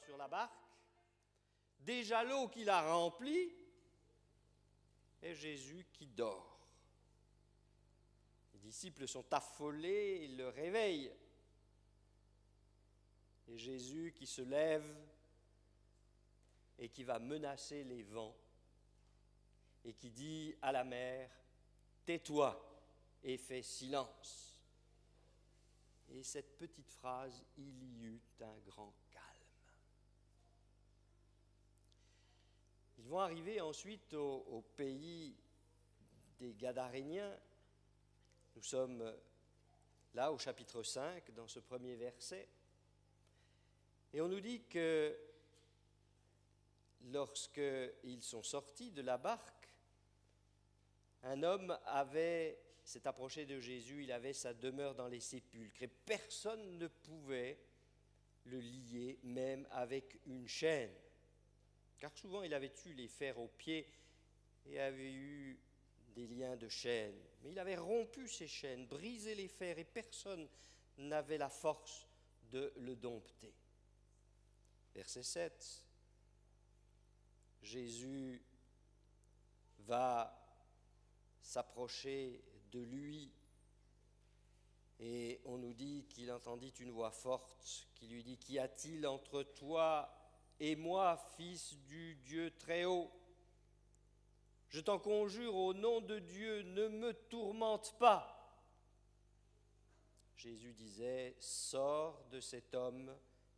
sur la barque, déjà l'eau qui la remplit, et Jésus qui dort. Les disciples sont affolés, ils le réveillent. Et Jésus qui se lève et qui va menacer les vents et qui dit à la mer, « Tais-toi et fais silence ». Et cette petite phrase, il y eut un grand calme. Ils vont arriver ensuite au pays des Gadaréniens. Nous sommes là au chapitre 5, dans ce premier verset. Et on nous dit que lorsqu'ils sont sortis de la barque, un homme s'est approché de Jésus, il avait sa demeure dans les sépulcres, et personne ne pouvait le lier, même avec une chaîne. Car souvent il avait eu les fers aux pieds et avait eu des liens de chaîne. Mais il avait rompu ces chaînes, brisé les fers, et personne n'avait la force de le dompter. Verset 7, Jésus va s'approcher de lui et on nous dit qu'il entendit une voix forte qui lui dit « Qu'y a-t-il entre toi et moi, fils du Dieu très haut ? Je t'en conjure au nom de Dieu, ne me tourmente pas. » Jésus disait « Sors de cet homme,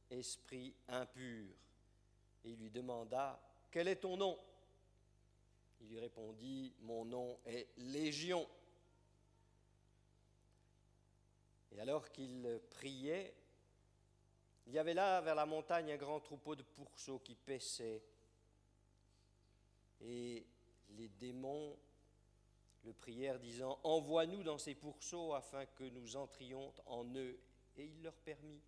esprit impur. » Et il lui demanda « Quel est ton nom ?» Il lui répondit « Mon nom est Légion. » Et alors qu'il priait, il y avait là, vers la montagne, un grand troupeau de pourceaux qui paissaient. Et les démons le prièrent, disant « Envoie-nous dans ces pourceaux afin que nous entrions en eux. » Et il leur permit.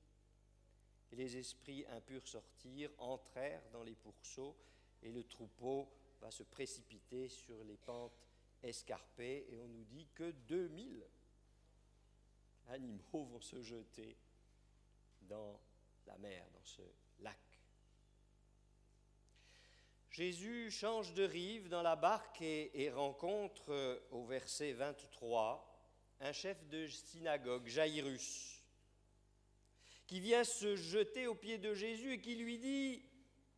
Et les esprits impurs sortirent, entrèrent dans les pourceaux, et le troupeau va se précipiter sur les pentes escarpées, et on nous dit que 2000 animaux vont se jeter dans la mer, dans ce lac. Jésus change de rive dans la barque et rencontre, au verset 23, un chef de synagogue, Jaïrus, qui vient se jeter aux pieds de Jésus et qui lui dit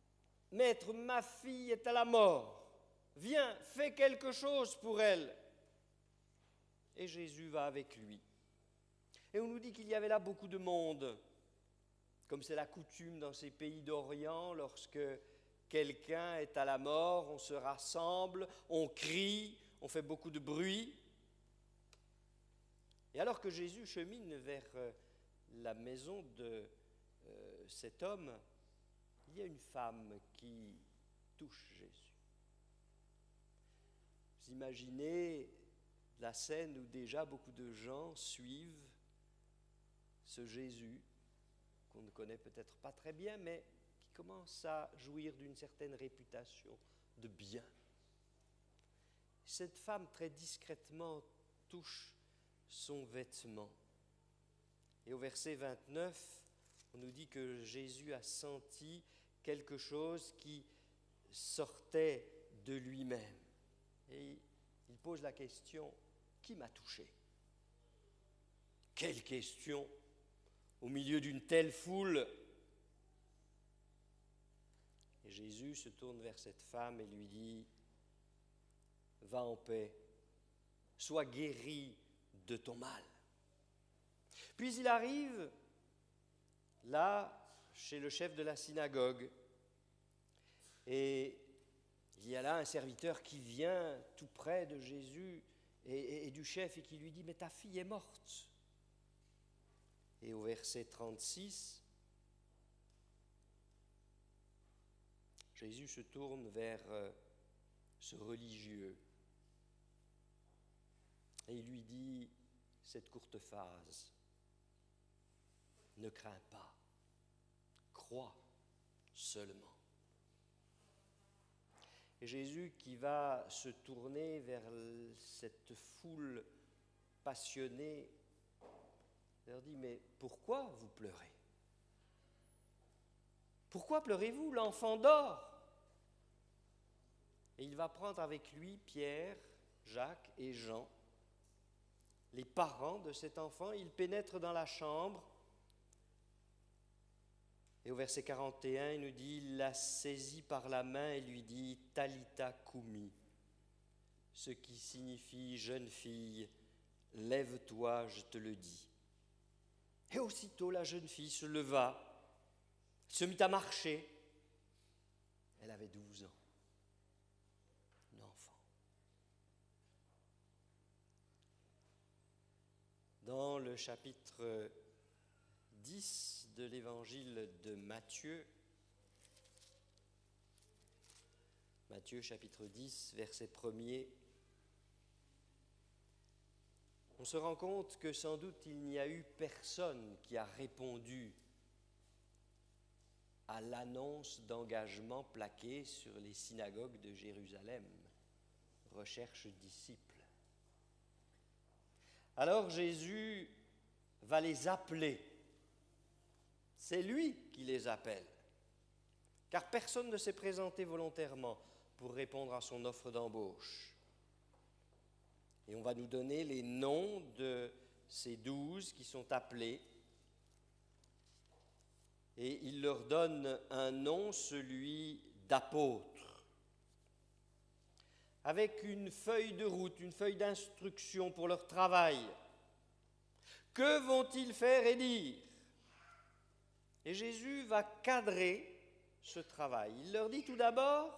« Maître, ma fille est à la mort. Viens, fais quelque chose pour elle. » Et Jésus va avec lui. Et on nous dit qu'il y avait là beaucoup de monde, comme c'est la coutume dans ces pays d'Orient, lorsque quelqu'un est à la mort, on se rassemble, on crie, on fait beaucoup de bruit. Et alors que Jésus chemine vers la maison de cet homme, il y a une femme qui touche Jésus. Vous imaginez la scène où déjà beaucoup de gens suivent ce Jésus, qu'on ne connaît peut-être pas très bien, mais qui commence à jouir d'une certaine réputation de bien. Cette femme, très discrètement, touche son vêtement. Et au verset 29, on nous dit que Jésus a senti quelque chose qui sortait de lui-même. Et il pose la question, qui m'a touché ? Quelle question au milieu d'une telle foule. Et Jésus se tourne vers cette femme et lui dit, va en paix, sois guérie de ton mal. Puis il arrive là, chez le chef de la synagogue, et il y a là un serviteur qui vient tout près de Jésus et du chef et qui lui dit « Mais ta fille est morte !» Et au verset 36, Jésus se tourne vers ce religieux et il lui dit cette courte phrase, « Ne crains pas, crois seulement. » Et Jésus qui va se tourner vers cette foule passionnée, leur dit, « Mais pourquoi vous pleurez ? Pourquoi pleurez-vous? L'enfant dort. » Et il va prendre avec lui Pierre, Jacques et Jean, les parents de cet enfant. Il pénètre dans la chambre. Et au verset 41, il nous dit, il la saisit par la main et lui dit « Talitha Koumi », ce qui signifie « Jeune fille, lève-toi, je te le dis ». Et aussitôt la jeune fille se leva, se mit à marcher. Elle avait 12 ans, une enfant. Dans le chapitre 10 de l'évangile de Matthieu, Matthieu chapitre 10, verset 1er, on se rend compte que sans doute il n'y a eu personne qui a répondu à l'annonce d'engagement plaquée sur les synagogues de Jérusalem. Recherche disciples. Alors Jésus va les appeler. C'est lui qui les appelle. Car personne ne s'est présenté volontairement pour répondre à son offre d'embauche. Et on va nous donner les noms de ces 12 qui sont appelés. Et il leur donne un nom, celui d'apôtre, avec une feuille de route, une feuille d'instruction pour leur travail. Que vont-ils faire et dire? Et Jésus va cadrer ce travail. Il leur dit tout d'abord,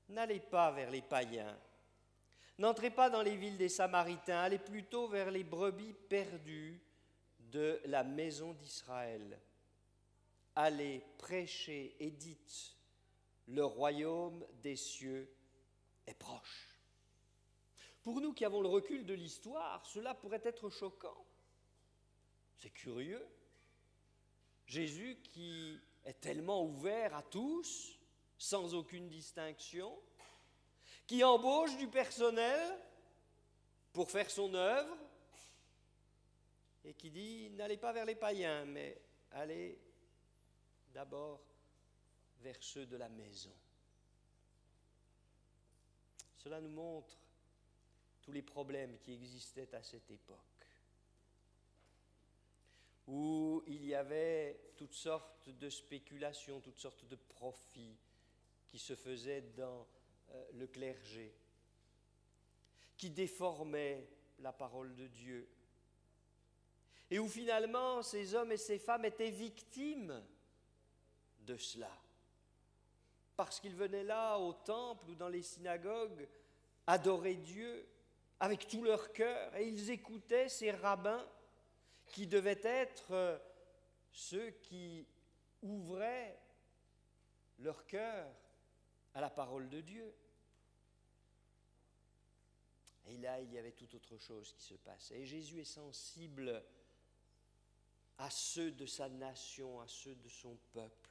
n'allez pas vers les païens, n'entrez pas dans les villes des Samaritains, allez plutôt vers les brebis perdues de la maison d'Israël. Allez prêcher et dites, le royaume des cieux est proche. Pour nous qui avons le recul de l'histoire, cela pourrait être choquant. C'est curieux. Jésus qui est tellement ouvert à tous, sans aucune distinction, qui embauche du personnel pour faire son œuvre et qui dit « N'allez pas vers les païens, mais allez d'abord vers ceux de la maison. » Cela nous montre tous les problèmes qui existaient à cette époque, où il y avait toutes sortes de spéculations, toutes sortes de profits qui se faisaient dans le clergé, qui déformaient la parole de Dieu, et où finalement ces hommes et ces femmes étaient victimes de cela, parce qu'ils venaient là au temple ou dans les synagogues adorer Dieu avec tout leur cœur, et ils écoutaient ces rabbins qui devaient être ceux qui ouvraient leur cœur à la parole de Dieu. Et là, il y avait tout autre chose qui se passait. Et Jésus est sensible à ceux de sa nation, à ceux de son peuple,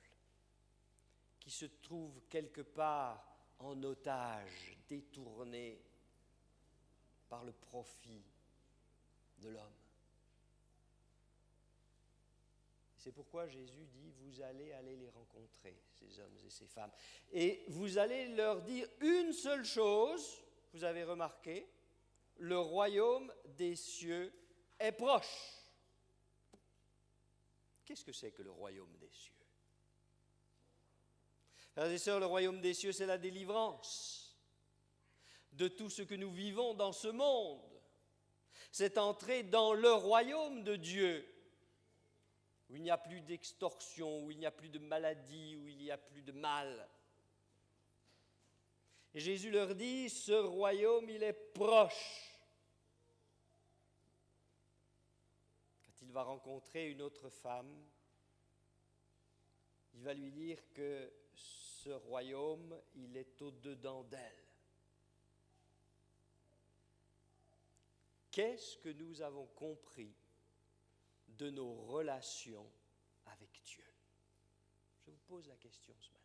qui se trouvent quelque part en otage, détournés par le profit de l'homme. C'est pourquoi Jésus dit, vous allez aller les rencontrer, ces hommes et ces femmes. Et vous allez leur dire une seule chose, vous avez remarqué, le royaume des cieux est proche. Qu'est-ce que c'est que le royaume des cieux? Frères et sœurs, le royaume des cieux, c'est la délivrance de tout ce que nous vivons dans ce monde. C'est entrer dans le royaume de Dieu, où il n'y a plus d'extorsion, où il n'y a plus de maladie, où il n'y a plus de mal. Et Jésus leur dit, ce royaume, il est proche. Quand il va rencontrer une autre femme, il va lui dire que ce royaume, il est au-dedans d'elle. Qu'est-ce que nous avons compris de nos relations avec Dieu? Je vous pose la question ce matin.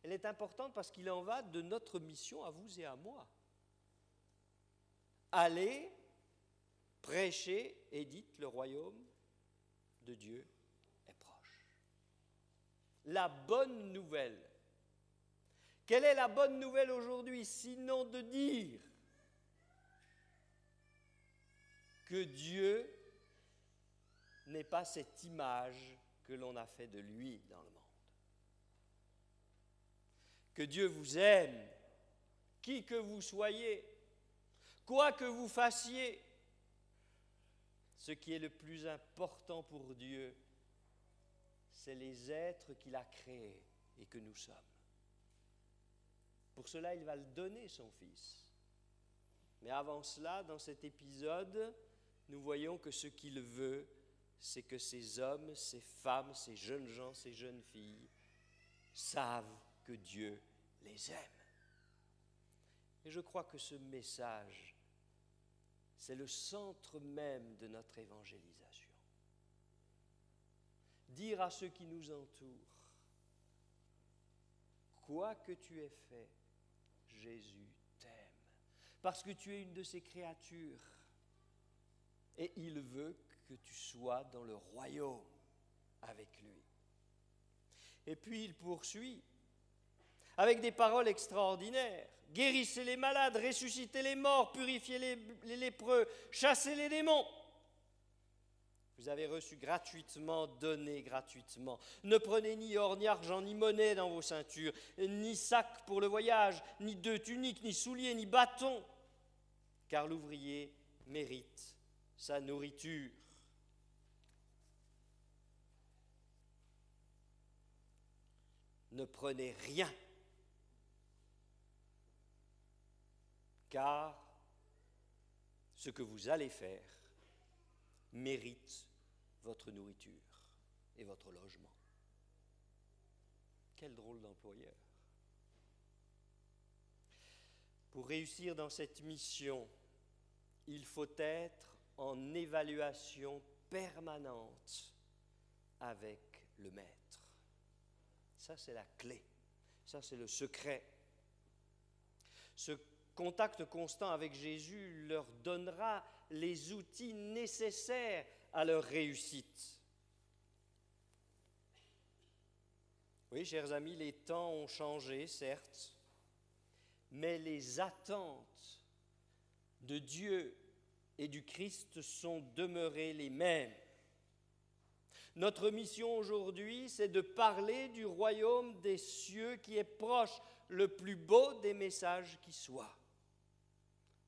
Elle est importante parce qu'il en va de notre mission à vous et à moi. Allez, prêchez et dites, le royaume de Dieu est proche. la bonne nouvelle. Quelle est la bonne nouvelle aujourd'hui, sinon de dire que Dieu n'est pas cette image que l'on a fait de lui dans le monde. Que Dieu vous aime, qui que vous soyez, quoi que vous fassiez. Ce qui est le plus important pour Dieu, c'est les êtres qu'il a créés et que nous sommes. Pour cela, il va le donner, son Fils. Mais avant cela, dans cet épisode, nous voyons que ce qu'il veut, c'est que ces hommes, ces femmes, ces jeunes gens, ces jeunes filles savent que Dieu les aime. Et je crois que ce message, c'est le centre même de notre évangélisation. Dire à ceux qui nous entourent, quoi que tu aies fait, Jésus t'aime, parce que tu es une de ses créatures, et il veut que tu sois dans le royaume avec lui. Et puis il poursuit avec des paroles extraordinaires. Guérissez les malades, ressuscitez les morts, purifiez les lépreux, chassez les démons. Vous avez reçu gratuitement, donnez gratuitement. Ne prenez ni or, ni argent, ni monnaie dans vos ceintures, ni sac pour le voyage, ni deux tuniques, ni souliers, ni bâtons, car l'ouvrier mérite sa nourriture. Ne prenez rien, car ce que vous allez faire mérite votre nourriture et votre logement. Quel drôle d'employeur. Pour réussir dans cette mission, il faut être en évaluation permanente avec le Maître. Ça, c'est la clé. Ça, c'est le secret. Ce contact constant avec Jésus leur donnera les outils nécessaires à leur réussite. Oui, chers amis, les temps ont changé, certes, mais les attentes de Dieu et du Christ sont demeurées les mêmes. Notre mission aujourd'hui, c'est de parler du royaume des cieux qui est proche, le plus beau des messages qui soit,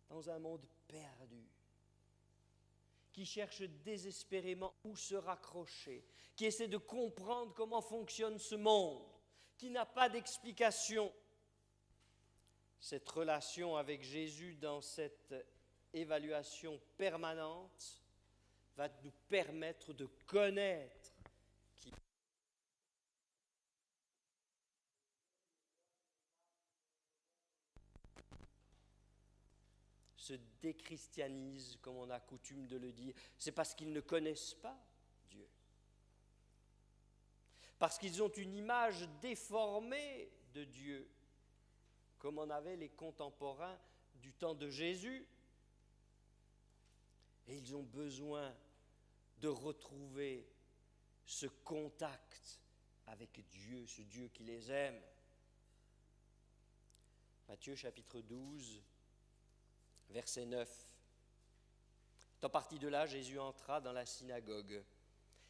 dans un monde perdu, qui cherche désespérément où se raccrocher, qui essaie de comprendre comment fonctionne ce monde, qui n'a pas d'explication. Cette relation avec Jésus dans cette évaluation permanente va nous permettre de connaître qui se déchristianisent, comme on a coutume de le dire, c'est parce qu'ils ne connaissent pas Dieu. Parce qu'ils ont une image déformée de Dieu, comme en avaient les contemporains du temps de Jésus. Et ils ont besoin de retrouver ce contact avec Dieu, ce Dieu qui les aime. Matthieu chapitre 12, verset 9. Étant parti de là, Jésus entra dans la synagogue.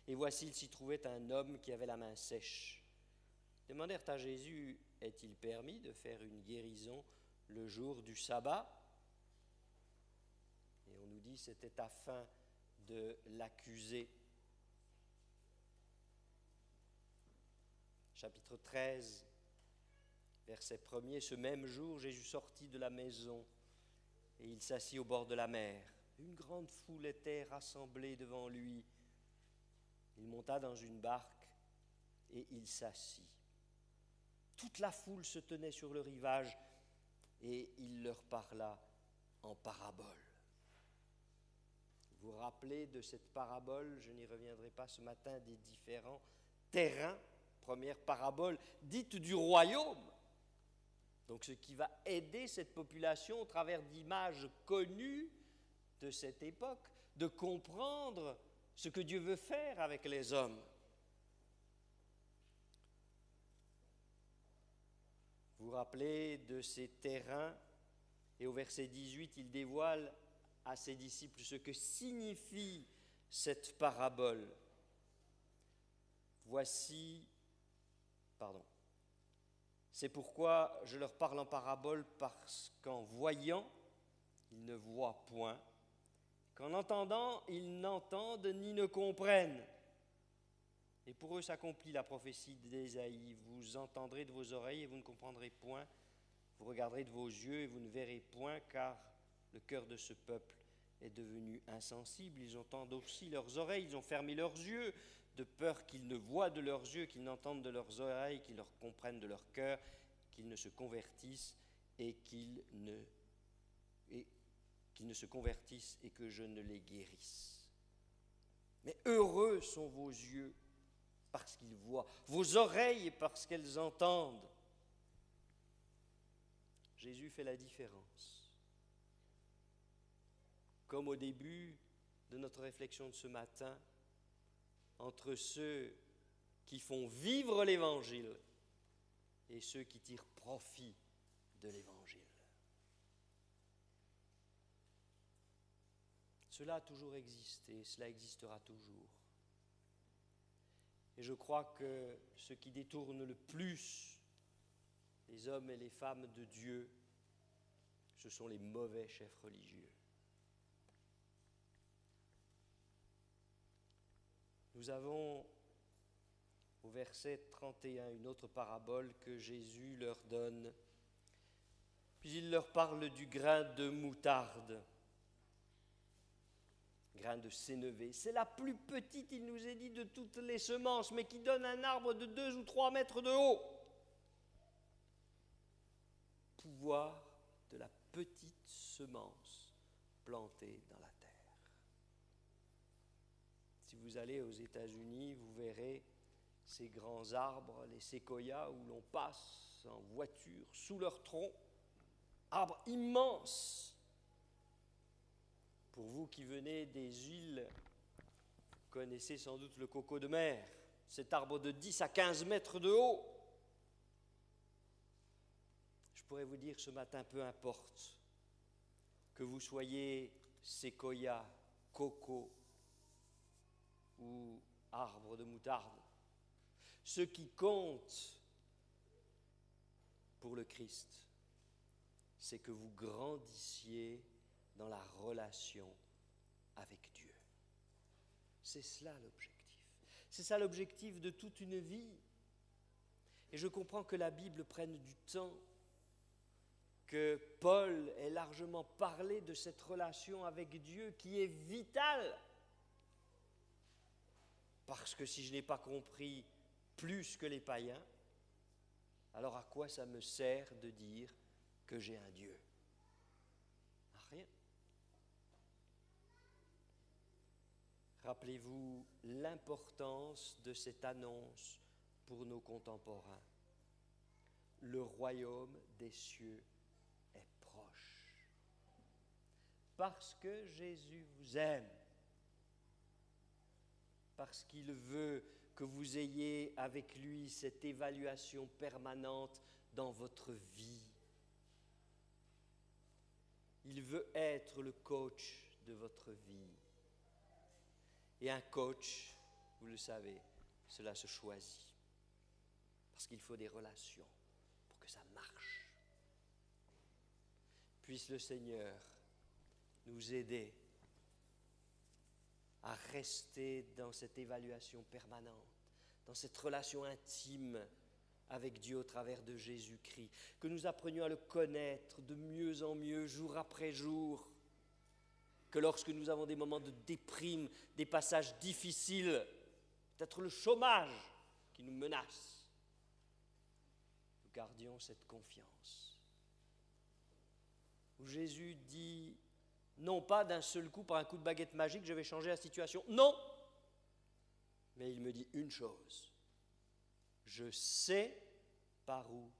Et voici, il s'y trouvait un homme qui avait la main sèche. Ils demandèrent à Jésus, est-il permis de faire une guérison le jour du sabbat? Et on nous dit c'était afin de l'accuser. Chapitre 13, verset 1er, ce même jour, Jésus sortit de la maison et il s'assit au bord de la mer. Une grande foule était rassemblée devant lui. Il monta dans une barque et il s'assit. Toute la foule se tenait sur le rivage et il leur parla en parabole. Vous vous rappelez de cette parabole, je n'y reviendrai pas ce matin, des différents terrains. Première parabole dite du royaume. Donc ce qui va aider cette population au travers d'images connues de cette époque, de comprendre ce que Dieu veut faire avec les hommes. vous rappelez de ces terrains, et au verset 18, il dévoile à ses disciples ce que signifie cette parabole. C'est pourquoi je leur parle en parabole, parce qu'en voyant, ils ne voient point, qu'en entendant, ils n'entendent ni ne comprennent. Et pour eux s'accomplit la prophétie d'Ésaïe. Vous entendrez de vos oreilles et vous ne comprendrez point. Vous regarderez de vos yeux et vous ne verrez point, car le cœur de ce peuple est devenu insensible. Ils ont endurci leurs oreilles, ils ont fermé leurs yeux, de peur qu'ils ne voient de leurs yeux, qu'ils n'entendent de leurs oreilles, qu'ils ne comprennent de leur cœur, qu'ils ne se convertissent et qu'ils ne se convertissent et que je ne les guérisse. Mais heureux sont vos yeux parce qu'ils voient, vos oreilles parce qu'elles entendent. Jésus fait la différence. Comme au début de notre réflexion de ce matin, entre ceux qui font vivre l'Évangile et ceux qui tirent profit de l'Évangile. Cela a toujours existé, cela existera toujours. Et je crois que ce qui détourne le plus les hommes et les femmes de Dieu, ce sont les mauvais chefs religieux. Nous avons au verset 31 une autre parabole que Jésus leur donne. Puis il leur parle du grain de moutarde, grain de sénévé. C'est la plus petite, il nous est dit, de toutes les semences, mais qui donne un arbre de 2 ou 3 mètres de haut. Pouvoir de la petite semence plantée dans la terre. Si vous allez aux États-Unis, vous verrez ces grands arbres, les séquoias, où l'on passe en voiture sous leur tronc, arbres immenses. Pour vous qui venez des îles, vous connaissez sans doute le coco de mer, cet arbre de 10 à 15 mètres de haut. Je pourrais vous dire ce matin, peu importe que vous soyez séquoia, coco ou arbre de moutarde, ce qui compte pour le Christ, c'est que vous grandissiez dans la relation avec Dieu. C'est cela l'objectif. C'est ça l'objectif de toute une vie. Et je comprends que la Bible prenne du temps, que Paul ait largement parlé de cette relation avec Dieu qui est vitale. Parce que si je n'ai pas compris plus que les païens, alors à quoi ça me sert de dire que j'ai un Dieu ? À rien. Rappelez-vous l'importance de cette annonce pour nos contemporains. Le royaume des cieux est proche. Parce que Jésus vous aime. Parce qu'il veut que vous ayez avec lui cette évaluation permanente dans votre vie. Il veut être le coach de votre vie. Et un coach, vous le savez, cela se choisit. Parce qu'il faut des relations pour que ça marche. Puisse le Seigneur nous aider à rester dans cette évaluation permanente, dans cette relation intime avec Dieu au travers de Jésus-Christ, que nous apprenions à le connaître de mieux en mieux, jour après jour, que lorsque nous avons des moments de déprime, des passages difficiles, peut-être le chômage qui nous menace, nous gardions cette confiance. Où Jésus dit, non pas d'un seul coup, par un coup de baguette magique, je vais changer la situation. Non! Mais il me dit une chose. Je sais par où